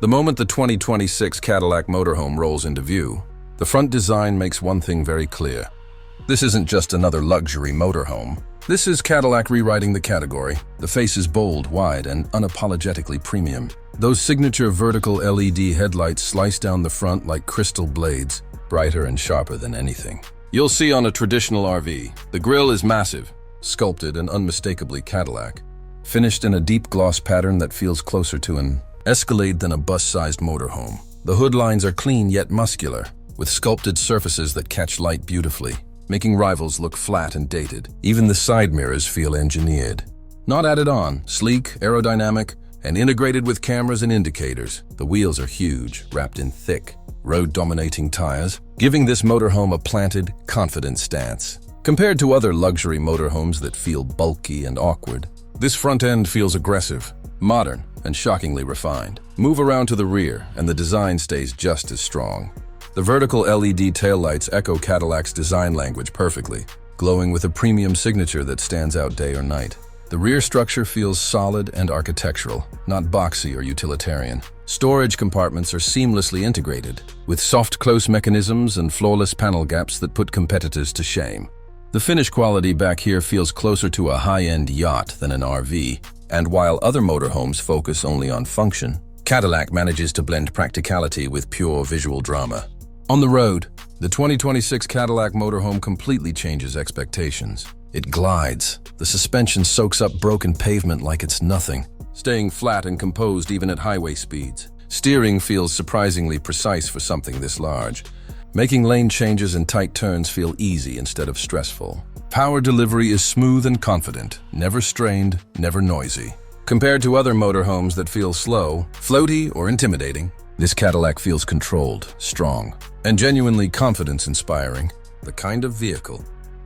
The moment the 2026 Cadillac Motorhome rolls into view, the front design makes one thing very clear. This isn't just another luxury motorhome. This is Cadillac rewriting the category. The face is bold, wide, and unapologetically premium. Those signature vertical LED headlights slice down the front like crystal blades, brighter and sharper than anything you'll see on a traditional RV. The grille is massive, sculpted and unmistakably Cadillac, finished in a deep gloss pattern that feels closer to an Escalade than a bus-sized motorhome. The hood lines are clean yet muscular, with sculpted surfaces that catch light beautifully, making rivals look flat and dated. Even the side mirrors feel engineered. Not added on, sleek, aerodynamic, and integrated with cameras and indicators. The wheels are huge, wrapped in thick, road-dominating tires, giving this motorhome a planted, confident stance. Compared to other luxury motorhomes that feel bulky and awkward, this front end feels aggressive, modern, and shockingly refined. Move around to the rear, and the design stays just as strong. The vertical LED taillights echo Cadillac's design language perfectly, glowing with a premium signature that stands out day or night. The rear structure feels solid and architectural, not boxy or utilitarian. Storage compartments are seamlessly integrated, with soft close mechanisms and flawless panel gaps that put competitors to shame. The finish quality back here feels closer to a high-end yacht than an RV, and while other motorhomes focus only on function, Cadillac manages to blend practicality with pure visual drama. On the road, the 2026 Cadillac Motorhome completely changes expectations. It glides. The suspension soaks up broken pavement like it's nothing, staying flat and composed even at highway speeds. Steering feels surprisingly precise for something this large, making lane changes and tight turns feel easy instead of stressful. Power delivery is smooth and confident, never strained, never noisy. Compared to other motorhomes that feel slow, floaty, or intimidating, this Cadillac feels controlled, strong, and genuinely confidence-inspiring. The kind of vehicle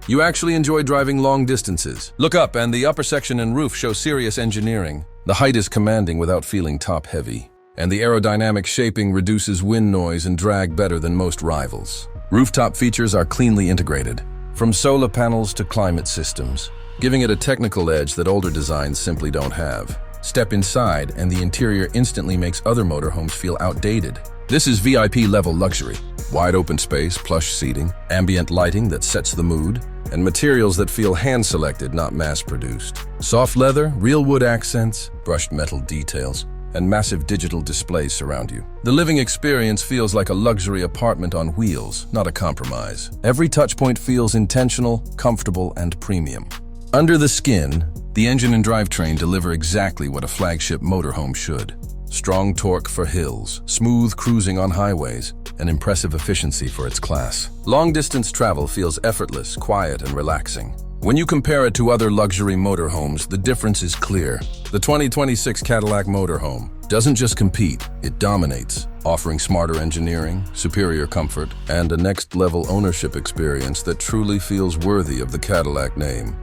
you actually enjoy driving long distances. Look up, and the upper section and roof show serious engineering. The height is commanding without feeling top-heavy, and the aerodynamic shaping reduces wind noise and drag better than most rivals. Rooftop features are cleanly integrated, from solar panels to climate systems, giving it a technical edge that older designs simply don't have. Step inside, and the interior instantly makes other motorhomes feel outdated. This is VIP-level luxury. Wide open space, plush seating, ambient lighting that sets the mood, and materials that feel hand-selected, not mass-produced. Soft leather, real wood accents, brushed metal details, and massive digital displays surround you. The living experience feels like a luxury apartment on wheels, not a compromise. Every touchpoint feels intentional, comfortable, and premium. Under the skin, the engine and drivetrain deliver exactly what a flagship motorhome should. Strong torque for hills, smooth cruising on highways, and impressive efficiency for its class. Long-distance travel feels effortless, quiet, and relaxing. When you compare it to other luxury motorhomes, the difference is clear. The 2026 Cadillac Motorhome doesn't just compete, it dominates, offering smarter engineering, superior comfort, and a next-level ownership experience that truly feels worthy of the Cadillac name.